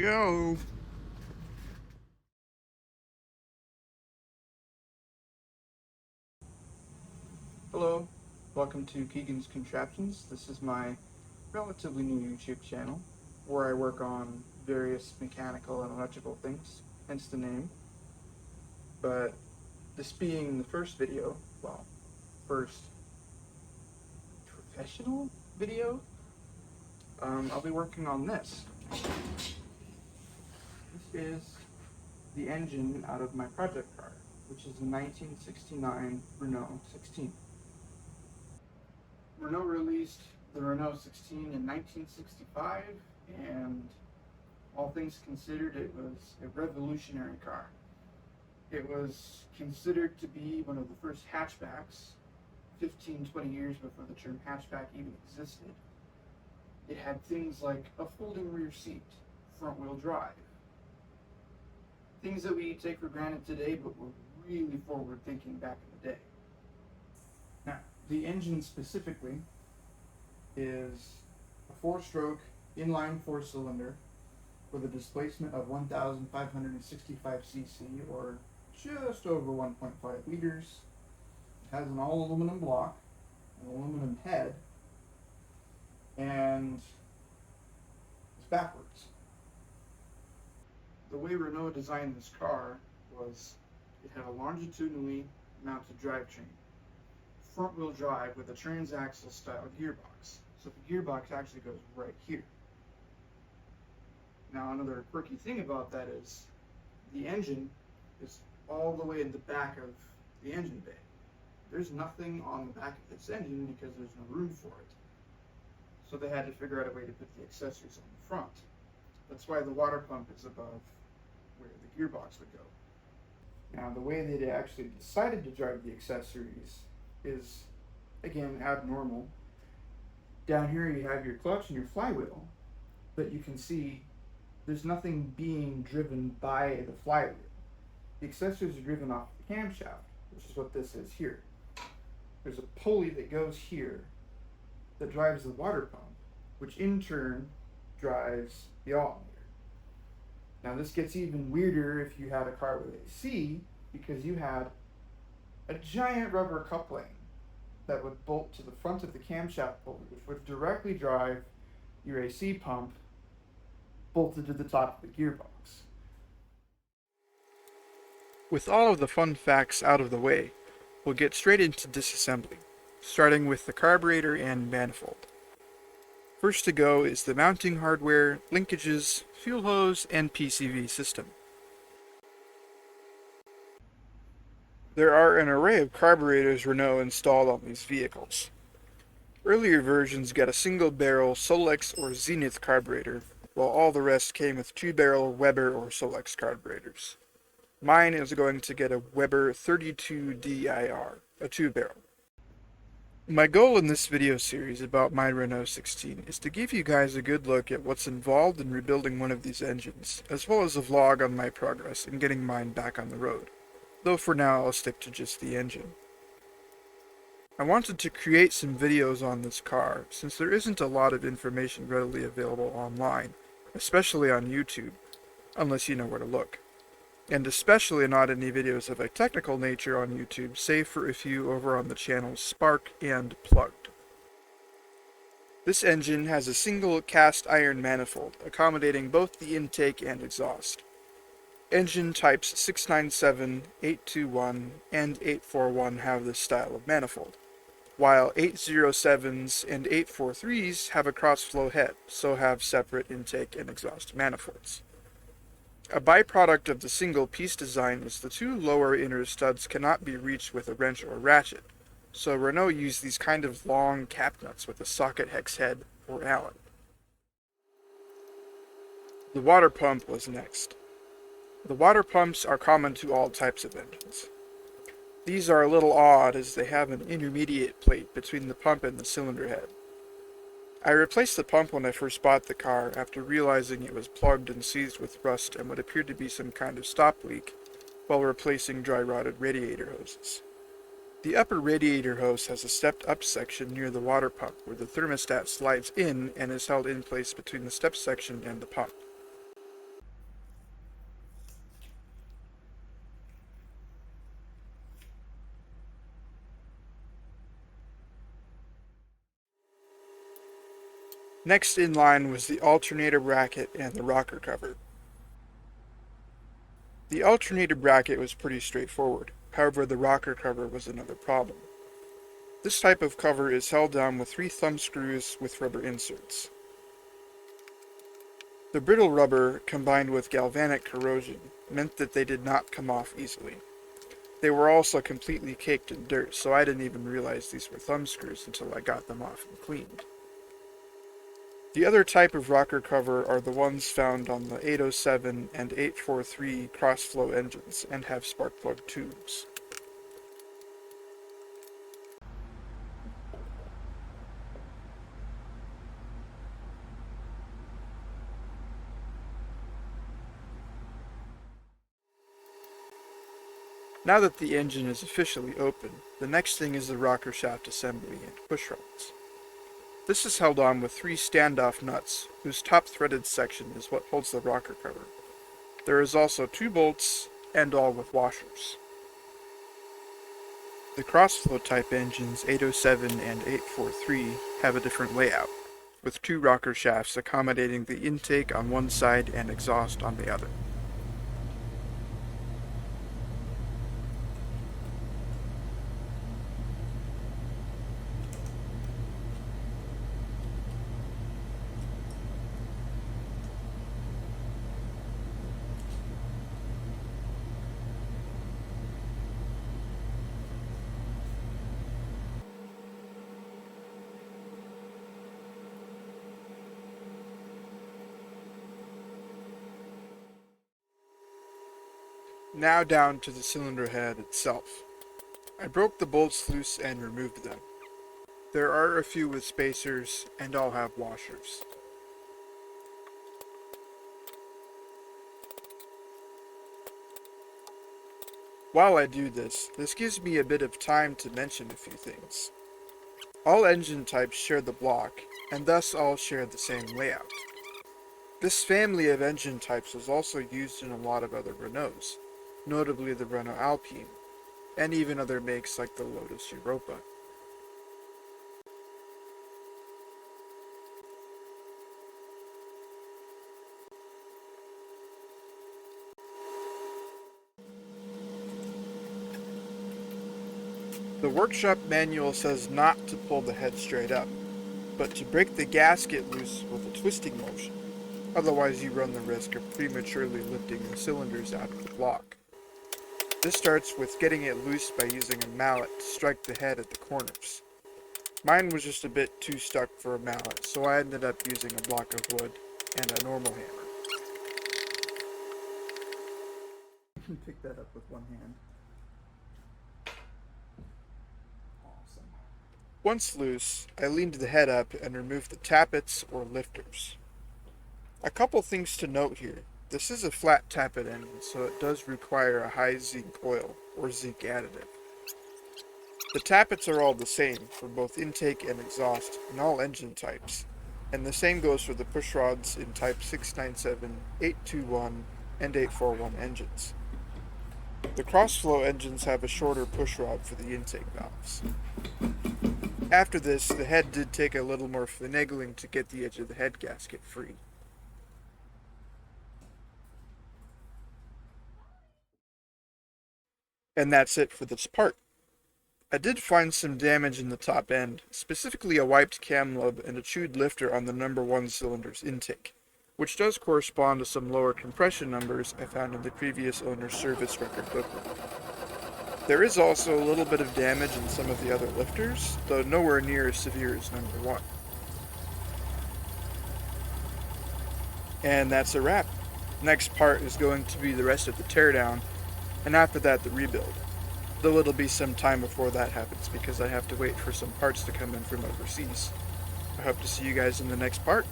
go. Hello, welcome to Keegan's Contraptions. This is my relatively new YouTube channel where I work on various mechanical and electrical things, hence the name. But this being the first video, well, first professional video, I'll be working on this. This is the engine out of my project car, which is a 1969 Renault 16. Renault released the Renault 16 in 1965, and all things considered, it was a revolutionary car. It was considered to be one of the first hatchbacks, 15-20 years before the term hatchback even existed. It had things like a folding rear seat, front-wheel drive, things that we take for granted today but were really forward-thinking back in the day. Now, the engine specifically is a 4-stroke inline 4-cylinder with a displacement of 1,565 cc, or just over 1.5 liters. It has an all aluminum block, an aluminum head, and it's backwards. The way Renault designed this car was it had a longitudinally mounted drivetrain, front-wheel drive with a transaxle style gearbox. So the gearbox actually goes right here. Now, another quirky thing about that is the engine is all the way in the back of the engine bay. There's nothing on the back of this engine because there's no room for it. So they had to figure out a way to put the accessories on the front. That's why the water pump is above where the gearbox would go. Now, the way they actually decided to drive the accessories is, again, abnormal. Down here you have your clutch and your flywheel, but you can see there's nothing being driven by the flywheel. The accessories are driven off the camshaft, which is what this is here. There's a pulley that goes here that drives the water pump, which in turn drives the alternator. Now this gets even weirder if you had a car with AC, because you had a giant rubber coupling that would bolt to the front of the camshaft pulley, which would directly drive your AC pump bolted to the top of the gearbox. With all of the fun facts out of the way, we'll get straight into disassembly, starting with the carburetor and manifold. First to go is the mounting hardware, linkages, fuel hose, and PCV system. There are an array of carburetors Renault installed on these vehicles. Earlier versions got a single-barrel Solex or Zenith carburetor, while all the rest came with 2-barrel Weber or Solex carburetors. Mine is going to get a Weber 32DIR, a 2-barrel. My goal in this video series about my Renault 16 is to give you guys a good look at what's involved in rebuilding one of these engines, as well as a vlog on my progress in getting mine back on the road, though for now I'll stick to just the engine. I wanted to create some videos on this car, since there isn't a lot of information readily available online, especially on YouTube, unless you know where to look. And especially not any videos of a technical nature on YouTube, save for a few over on the channels Spark and Plugged. This engine has a single cast iron manifold, accommodating both the intake and exhaust. Engine types 697, 821, and 841 have this style of manifold, while 807s and 843s have a cross-flow head, so have separate intake and exhaust manifolds. A byproduct of the single-piece design is the two lower inner studs cannot be reached with a wrench or ratchet, so Renault used these kind of long cap nuts with a socket hex head or Allen. The water pump was next. The water pumps are common to all types of engines. These are a little odd as they have an intermediate plate between the pump and the cylinder head. I replaced the pump when I first bought the car after realizing it was plugged and seized with rust and what appeared to be some kind of stop leak while replacing dry-rotted radiator hoses. The upper radiator hose has a stepped-up section near the water pump where the thermostat slides in and is held in place between the step section and the pump. Next in line was the alternator bracket and the rocker cover. The alternator bracket was pretty straightforward, however the rocker cover was another problem. This type of cover is held down with 3 thumb screws with rubber inserts. The brittle rubber, combined with galvanic corrosion, meant that they did not come off easily. They were also completely caked in dirt, so I didn't even realize these were thumb screws until I got them off and cleaned. The other type of rocker cover are the ones found on the 807 and 843 cross-flow engines and have spark plug tubes. Now that the engine is officially open, the next thing is the rocker shaft assembly and pushrods. This is held on with 3 standoff nuts, whose top threaded section is what holds the rocker cover. There is also 2 bolts, and all with washers. The crossflow type engines 807 and 843 have a different layout, with 2 rocker shafts accommodating the intake on one side and exhaust on the other. Now down to the cylinder head itself. I broke the bolts loose and removed them. There are a few with spacers, and all have washers. While I do this gives me a bit of time to mention a few things. All engine types share the block, and thus all share the same layout. This family of engine types is also used in a lot of other Renaults, notably the Renault Alpine, and even other makes like the Lotus Europa. The workshop manual says not to pull the head straight up, but to break the gasket loose with a twisting motion. Otherwise you run the risk of prematurely lifting the cylinders out of the block. This starts with getting it loose by using a mallet to strike the head at the corners. Mine was just a bit too stuck for a mallet, so I ended up using a block of wood and a normal hammer. You can pick that up with one hand. Awesome. Once loose, I leaned the head up and removed the tappets or lifters. A couple things to note here. This is a flat tappet engine, so it does require a high zinc oil, or zinc additive. The tappets are all the same for both intake and exhaust in all engine types, and the same goes for the pushrods in type 697, 821, and 841 engines. The crossflow engines have a shorter pushrod for the intake valves. After this, the head did take a little more finagling to get the edge of the head gasket free. And that's it for this part. I did find some damage in the top end, specifically a wiped cam lub and a chewed lifter on the number 1 cylinder's intake, which does correspond to some lower compression numbers I found in the previous owner's service record booklet. There is also a little bit of damage in some of the other lifters, though nowhere near as severe as number 1. And that's a wrap. Next part is going to be the rest of the teardown, and after that the rebuild. Though it'll be some time before that happens because I have to wait for some parts to come in from overseas. I hope to see you guys in the next part.